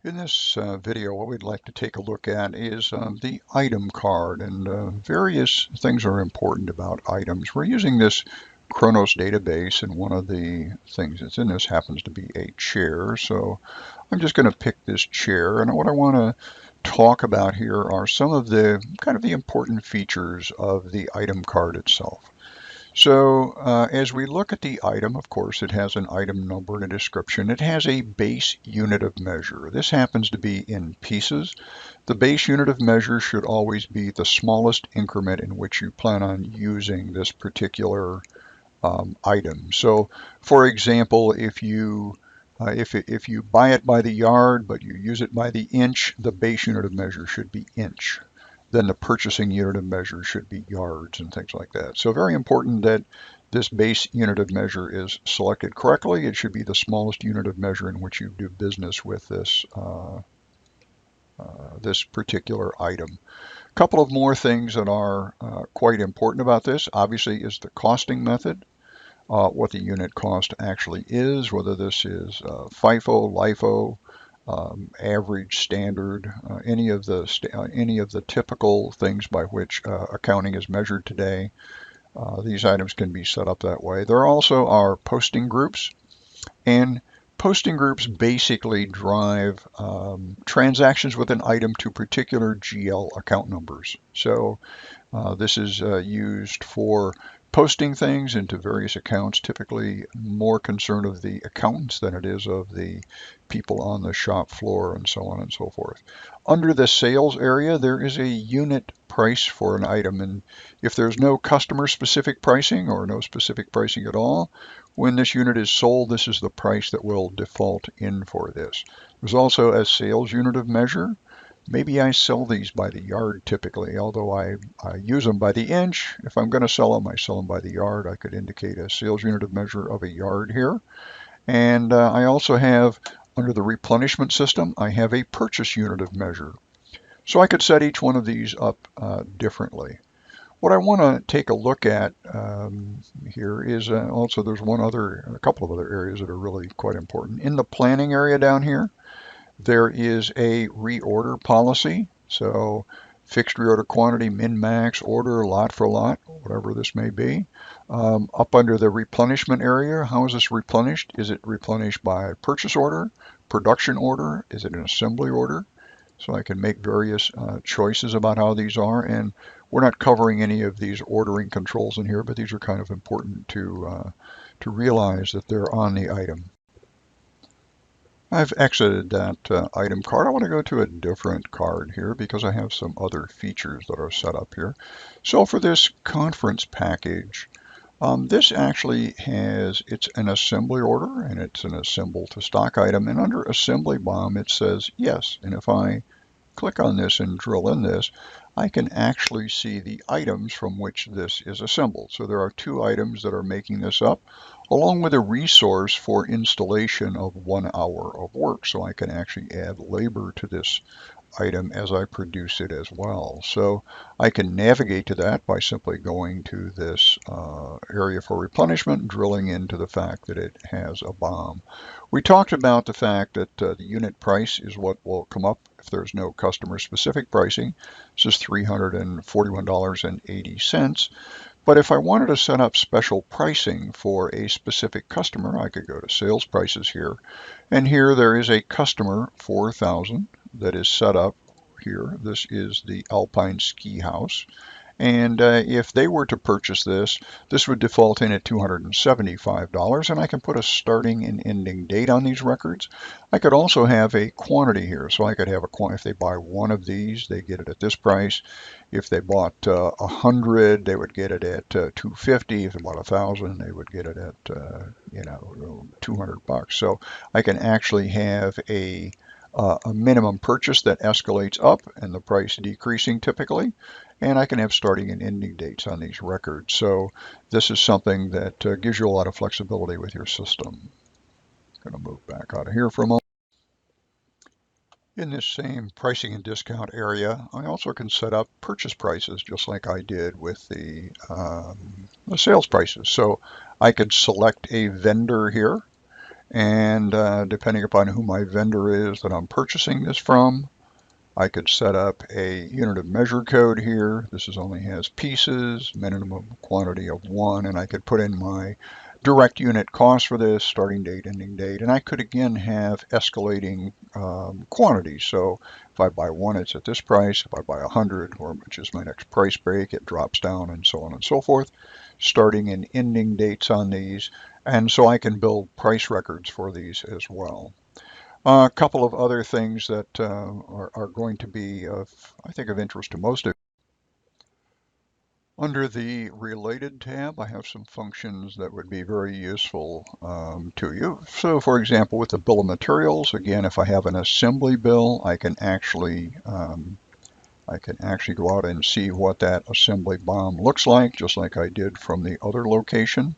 In this video, what we'd like to take a look at is the item card, and various things are important about items. We're using this Kronos database, and one of the things that's in this happens to be a chair. So I'm just going to pick this chair, and what I want to talk about here are some of the the important features of the item card itself. So as we look at the item, of course, it has an item number and a description. It has a base unit of measure. This happens to be in pieces. The base unit of measure should always be the smallest increment in which you plan on using this particular item. So, for example, if you buy it by the yard, but you use it by the inch, the base unit of measure should be inch. Then the purchasing unit of measure should be yards and things like that. So very important that this base unit of measure is selected correctly. It should be the smallest unit of measure in which you do business with this particular item. A couple of more things that are quite important about this, obviously, is the costing method. What the unit cost actually is, whether this is FIFO, LIFO, average, standard, any of the typical things by which accounting is measured today. These items can be set up that way. There also are posting groups, and posting groups basically drive transactions with an item to particular GL account numbers. So this is used for posting things into various accounts, typically more concern of the accountants than it is of the people on the shop floor, and so on and so forth. Under the sales area, there is a unit price for an item, and if there's no customer specific pricing or no specific pricing at all, when this unit is sold, this is the price that will default in for this. There's also a sales unit of measure. Maybe I sell these by the yard typically, although I use them by the inch. If I'm going to sell them, I sell them by the yard. I could indicate a sales unit of measure of a yard here. And I also have, under the replenishment system, I have a purchase unit of measure. So I could set each one of these up differently. What I want to take a look at here is also there's a couple of other areas that are really quite important. In the planning area down here, there is a reorder policy. So fixed reorder quantity, min-max, order, lot for lot, whatever this may be. Up under the replenishment area, how is this replenished? Is it replenished by purchase order, production order? Is it an assembly order? So I can make various choices about how these are, and we're not covering any of these ordering controls in here, but these are kind of important to realize that they're on the item. I've exited that item card. I want to go to a different card here because I have some other features that are set up here. So for this conference package, this actually it's an assembly order, and it's an assemble to stock item. And under assembly BOM, it says yes. And if I click on this and drill in this, I can actually see the items from which this is assembled. So there are two items that are making this up, along with a resource for installation of 1 hour of work. So I can actually add labor to this item as I produce it as well. So I can navigate to that by simply going to this area for replenishment and drilling into the fact that it has a BOM. We talked about the fact that the unit price is what will come up if there's no customer specific pricing. This is $341.80. But if I wanted to set up special pricing for a specific customer, I could go to sales prices here. And here there is a customer 4,000 that is set up here. This is the Alpine Ski House. And if they were to purchase this, this would default in at $275, and I can put a starting and ending date on these records. I could also have a quantity here, so I could have if they buy one of these, they get it at this price. If they bought 100, they would get it at $250. If they bought 1,000, they would get it at $200. So I can actually have a minimum purchase that escalates up and the price decreasing typically, and I can have starting and ending dates on these records. So this is something that gives you a lot of flexibility with your system. I'm going to move back out of here for a moment. In this same pricing and discount area, I also can set up purchase prices just like I did with the sales prices. So I could select a vendor here, And depending upon who my vendor is that I'm purchasing this from, I could set up a unit of measure code here. This only has pieces, minimum quantity of 1, and I could put in my direct unit cost for this, starting date, ending date, and I could again have escalating quantities. So if I buy 1, it's at this price. If I buy 100, or which is my next price break, it drops down, and so on and so forth, starting and ending dates on these. And so I can build price records for these as well. A couple of other things that are going to be of, I think, of interest to most of you. Under the Related tab, I have some functions that would be very useful to you. So, for example, with the bill of materials, again, if I have an assembly bill, I can actually go out and see what that assembly BOM looks like, just like I did from the other location.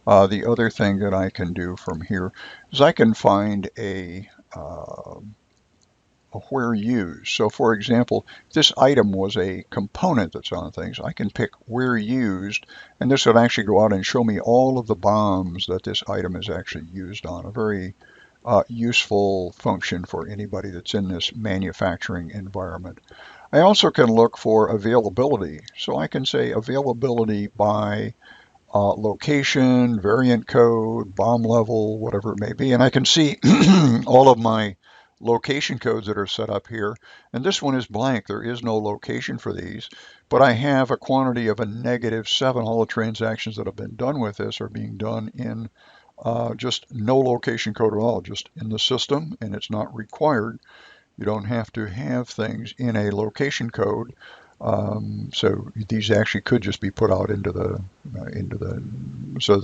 The other thing that I can do from here is I can find a where used. So for example, if this item was a component that's on things, I can pick where used, and this would actually go out and show me all of the BOMs that this item is actually used on. A very useful function for anybody that's in this manufacturing environment. I also can look for availability. So I can say availability by location, variant code, BOM level, whatever it may be. And I can see all of my location codes that are set up here. And this one is blank. There is no location for these, but I have a quantity of a -7. All the transactions that have been done with this are being done in just no location code at all, just in the system, and it's not required. You don't have to have things in a location code. So these actually could just be put out so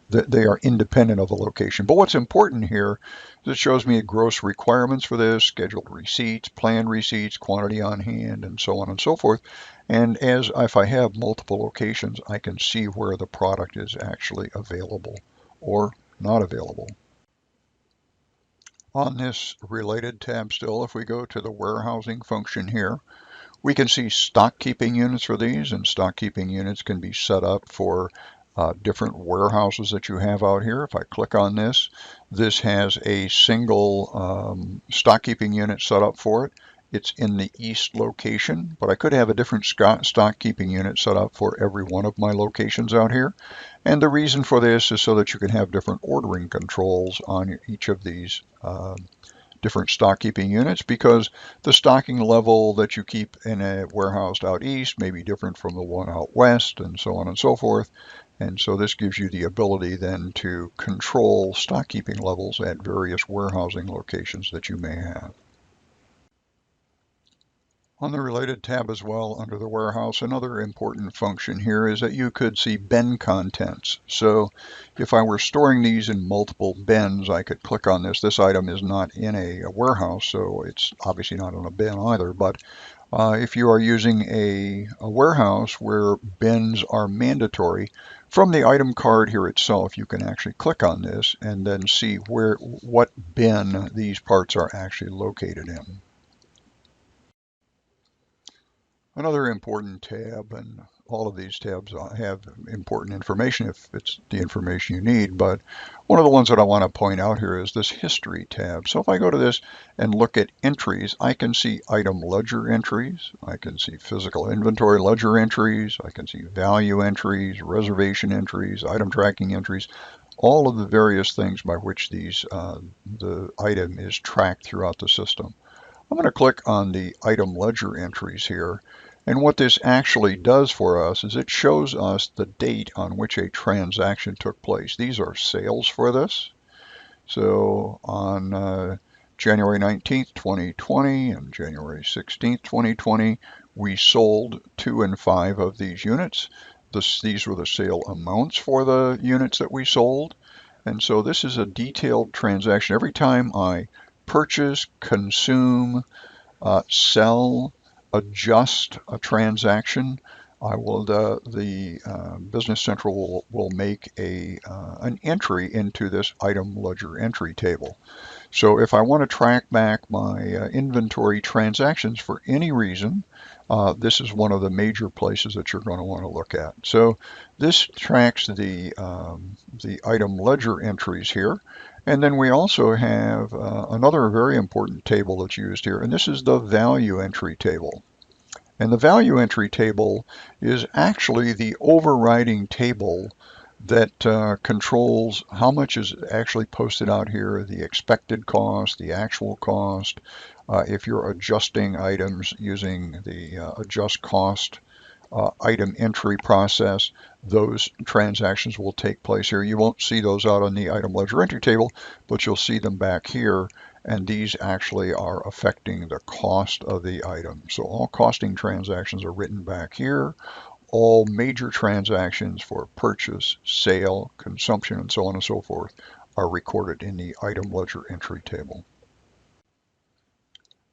they are independent of the location. But what's important here is it shows me gross requirements for this, scheduled receipts, planned receipts, quantity on hand, and so on and so forth. And if I have multiple locations, I can see where the product is actually available or not available. On this Related tab still, if we go to the warehousing function here, we can see stock keeping units for these, and stock keeping units can be set up for different warehouses that you have out here. If I click on this, this has a single stock keeping unit set up for it. It's in the east location, but I could have a different stock keeping unit set up for every one of my locations out here. And the reason for this is so that you can have different ordering controls on each of these different stock keeping units, because the stocking level that you keep in a warehouse out east may be different from the one out west, and so on and so forth. And so this gives you the ability then to control stock keeping levels at various warehousing locations that you may have. On the Related tab as well, under the warehouse, another important function here is that you could see bin contents. So if I were storing these in multiple bins, I could click on this. This item is not in a warehouse, so it's obviously not on a bin either. But if you are using a warehouse where bins are mandatory, from the item card here itself, you can actually click on this and then see what bin these parts are actually located in. Another important tab, and all of these tabs have important information if it's the information you need, but one of the ones that I want to point out here is this History tab. So if I go to this and look at entries, I can see item ledger entries, I can see physical inventory ledger entries, I can see value entries, reservation entries, item tracking entries, all of the various things by which the item is tracked throughout the system. I'm going to click on the item ledger entries here. And what this actually does for us is it shows us the date on which a transaction took place. These are sales for this. So on January 19th, 2020 and January 16th, 2020, we sold 2 and 5 of these units. These were the sale amounts for the units that we sold. And so this is a detailed transaction. Every time I purchase, consume, sell, adjust a transaction, Business Central will make an entry into this item ledger entry table. So if I want to track back my inventory transactions for any reason, this is one of the major places that you're going to want to look at. So this tracks the item ledger entries here. And then we also have another very important table that's used here, and this is the value entry table. And the value entry table is actually the overriding table that controls how much is actually posted out here, the expected cost, the actual cost. If you're adjusting items using the adjust cost item entry process, those transactions will take place here. You won't see those out on the item ledger entry table, but you'll see them back here, and these actually are affecting the cost of the item. So all costing transactions are written back here. All major transactions for purchase, sale, consumption, and so on and so forth are recorded in the item ledger entry table.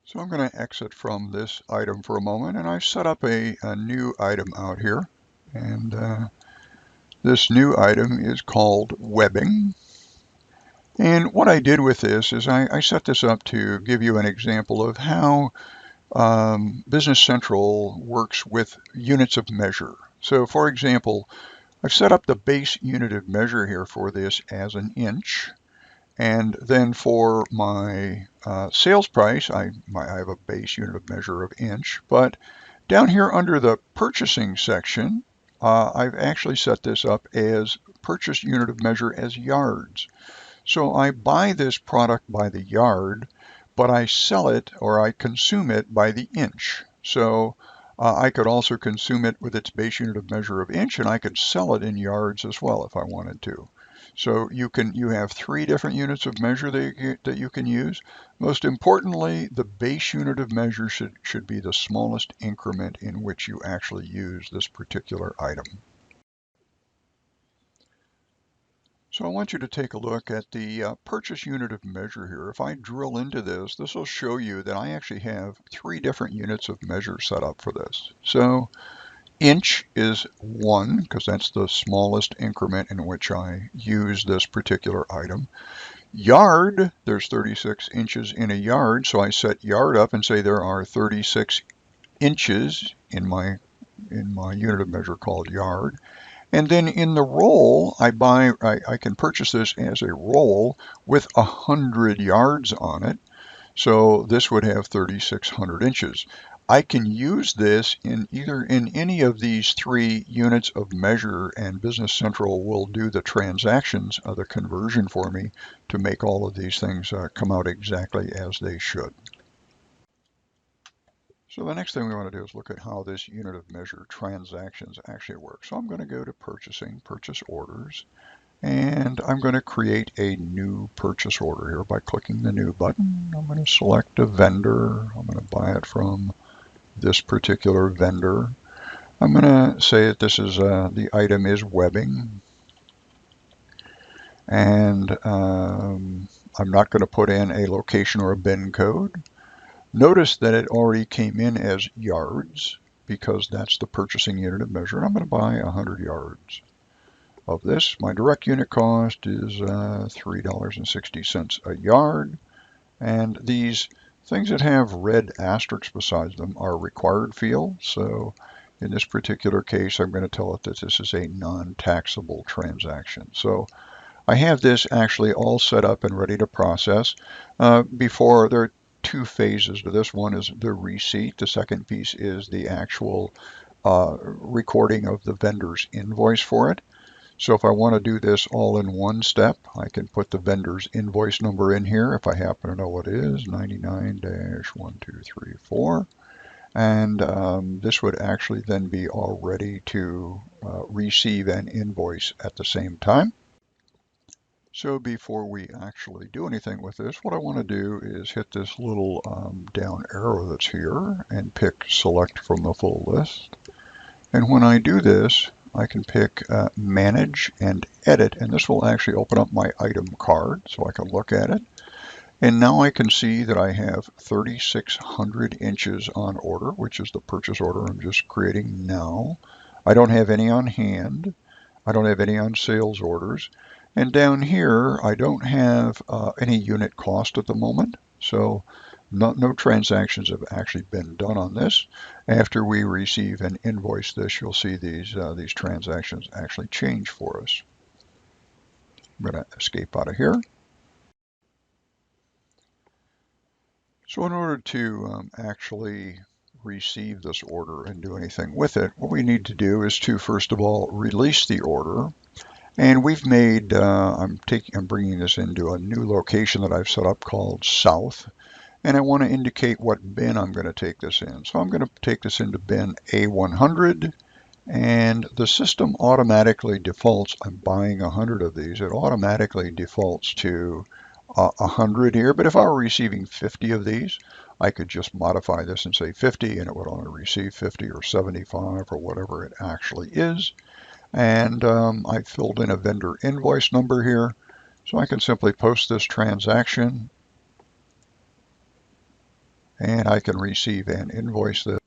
So I'm going to exit from this item for a moment, and I've set up a new item out here. And this new item is called webbing. And what I did with this is I set this up to give you an example of how Business Central works with units of measure. So for example, I've set up the base unit of measure here for this as an inch. And then for my sales price, I have a base unit of measure of inch. But down here under the purchasing section, I've actually set this up as purchase unit of measure as yards. So I buy this product by the yard, but I sell it or I consume it by the inch. So I could also consume it with its base unit of measure of inch, and I could sell it in yards as well if I wanted to. So you have three different units of measure that you can use. Most importantly, the base unit of measure should be the smallest increment in which you actually use this particular item. So I want you to take a look at the purchase unit of measure here. If I drill into this, this will show you that I actually have three different units of measure set up for this. So inch is 1, because that's the smallest increment in which I use this particular item. Yard, there's 36 inches in a yard, so I set yard up and say there are 36 inches in my unit of measure called yard. And then in the roll, I can purchase this as a roll with 100 yards on it. So this would have 3,600 inches. I can use this in any of these three units of measure, and Business Central will do the transactions, the conversion for me to make all of these things come out exactly as they should. So the next thing we want to do is look at how this unit of measure transactions actually work. So I'm going to go to purchasing, purchase orders, and I'm going to create a new purchase order here by clicking the new button. I'm going to select a vendor. I'm going to buy it from this particular vendor. I'm going to say that this is the item is webbing, and I'm not going to put in a location or a bin code. Notice that it already came in as yards because that's the purchasing unit of measure. I'm going to buy 100 yards of this. My direct unit cost is $3.60 a yard. And these things that have red asterisks beside them are required fields. So in this particular case, I'm going to tell it that this is a non-taxable transaction. So I have this actually all set up and ready to process. Before there are two phases to this. One is the receipt. The second piece is the actual recording of the vendor's invoice for it. So if I want to do this all in one step, I can put the vendor's invoice number in here if I happen to know what it is, 99-1234. And this would actually then be all ready to receive an invoice at the same time. So before we actually do anything with this, what I want to do is hit this little down arrow that's here and pick select from the full list. And when I do this, I can pick manage and edit, and this will actually open up my item card so I can look at it. And now I can see that I have 3,600 inches on order, which is the purchase order I'm just creating now. I don't have any on hand. I don't have any on sales orders. And down here, I don't have any unit cost at the moment. So no transactions have actually been done on this. After we receive and invoice this, you'll see these transactions actually change for us. I'm going to escape out of here. So in order to actually receive this order and do anything with it, what we need to do is to first of all release the order. And we've made, I'm bringing this into a new location that I've set up called South. And I want to indicate what bin I'm going to take this in. So I'm going to take this into bin A100. And the system automatically defaults, I'm buying 100 of these, it automatically defaults to 100 here. But if I were receiving 50 of these, I could just modify this and say 50, and it would only receive 50 or 75 or whatever it actually is. And I filled in a vendor invoice number here. So I can simply post this transaction, and I can receive and invoice this.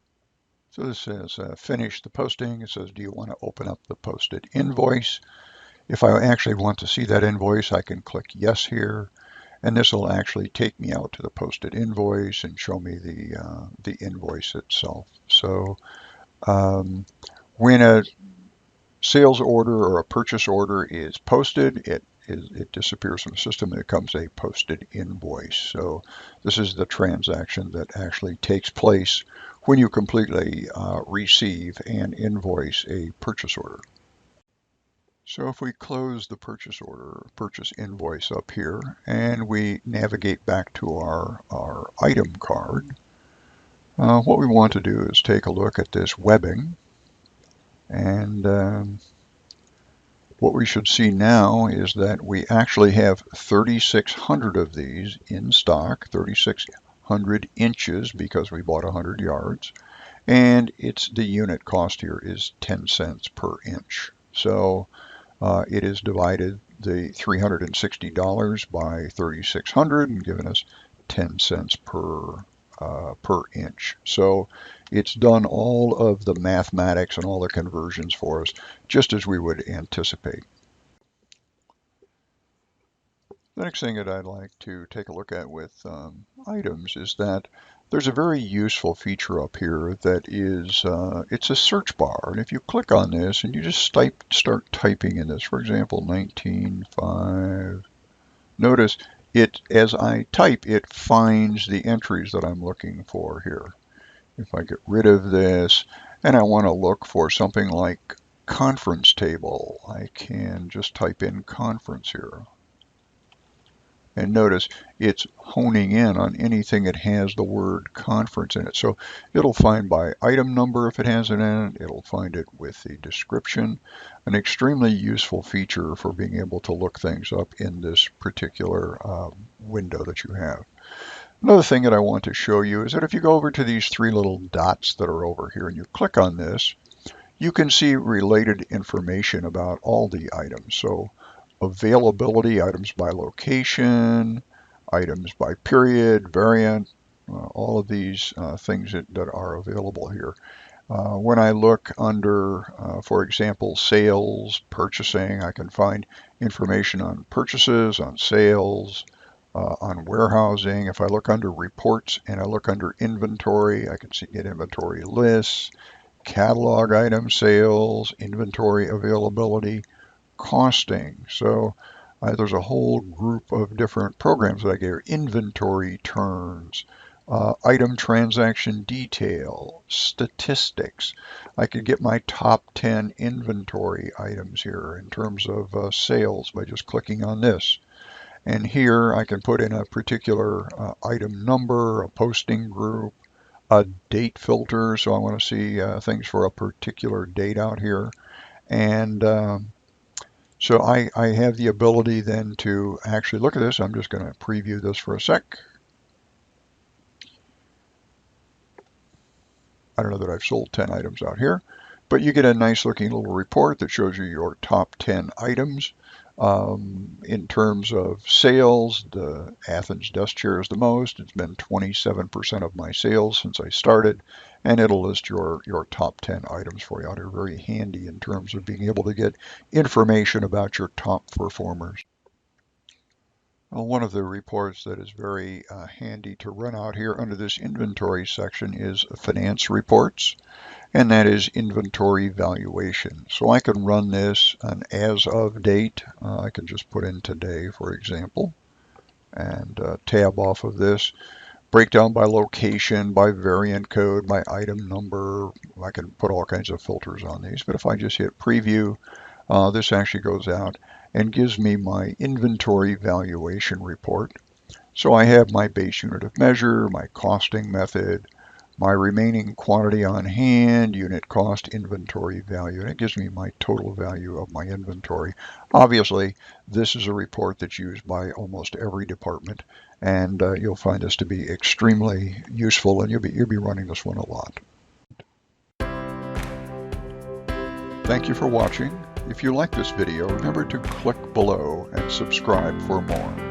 So this says finish the posting. It says, do you want to open up the posted invoice? If I actually want to see that invoice, I can click yes here, and this will actually take me out to the posted invoice and show me the invoice itself. So when a sales order or a purchase order is posted, it disappears from the system and it becomes a posted invoice. So this is the transaction that actually takes place when you completely receive and invoice a purchase order. So if we close the purchase order, purchase invoice up here, and we navigate back to our item card, what we want to do is take a look at this webbing, and what we should see now is that we actually have 3,600 of these in stock, 3,600 inches because we bought 100 yards, and the unit cost here is 10 cents per inch. So it is divided the $360 by 3,600 and given us 10 cents per inch. So it's done all of the mathematics and all the conversions for us, just as we would anticipate. The next thing that I'd like to take a look at with items is that there's a very useful feature up here that is, it's a search bar. And if you click on this and you just start typing in this, for example, 19.5, notice as I type, it finds the entries that I'm looking for here. If I get rid of this and I want to look for something like conference table, I can just type in conference here. And notice it's honing in on anything that has the word conference in it. So it'll find by item number if it has it in it. It'll find it with the description. An extremely useful feature for being able to look things up in this particular window that you have. Another thing that I want to show you is that if you go over to these three little dots that are over here and you click on this, you can see related information about all the items. So availability, items by location, items by period, variant, all of these things that are available here. When I look under, for example, sales, purchasing, I can find information on purchases, on sales, on warehousing. If I look under reports and I look under inventory, I can get inventory lists, catalog item sales, inventory availability, costing. So there's a whole group of different programs that I get here. Inventory turns, item transaction detail, statistics. I could get my top 10 inventory items here in terms of sales by just clicking on this. And here I can put in a particular item number, a posting group, a date filter. So I want to see things for a particular date out here. And so I have the ability then to actually look at this. I'm just going to preview this for a sec. I don't know that I've sold 10 items out here, but you get a nice looking little report that shows you your top 10 items. In terms of sales, the Athens desk chair is the most. It's been 27% of my sales since I started, and it'll list your top 10 items for you. They're very handy in terms of being able to get information about your top performers. Well, one of the reports that is very handy to run out here under this inventory section is finance reports, and that is inventory valuation. So I can run this an as of date. I can just put in today, for example, and tab off of this. Breakdown by location, by variant code, by item number. I can put all kinds of filters on these, but if I just hit preview, this actually goes out and gives me my inventory valuation report. So I have my base unit of measure, my costing method, my remaining quantity on hand, unit cost, inventory value, and it gives me my total value of my inventory. Obviously, this is a report that's used by almost every department, and you'll find this to be extremely useful, and you'll be running this one a lot. Thank you for watching. If you like this video, remember to click below and subscribe for more.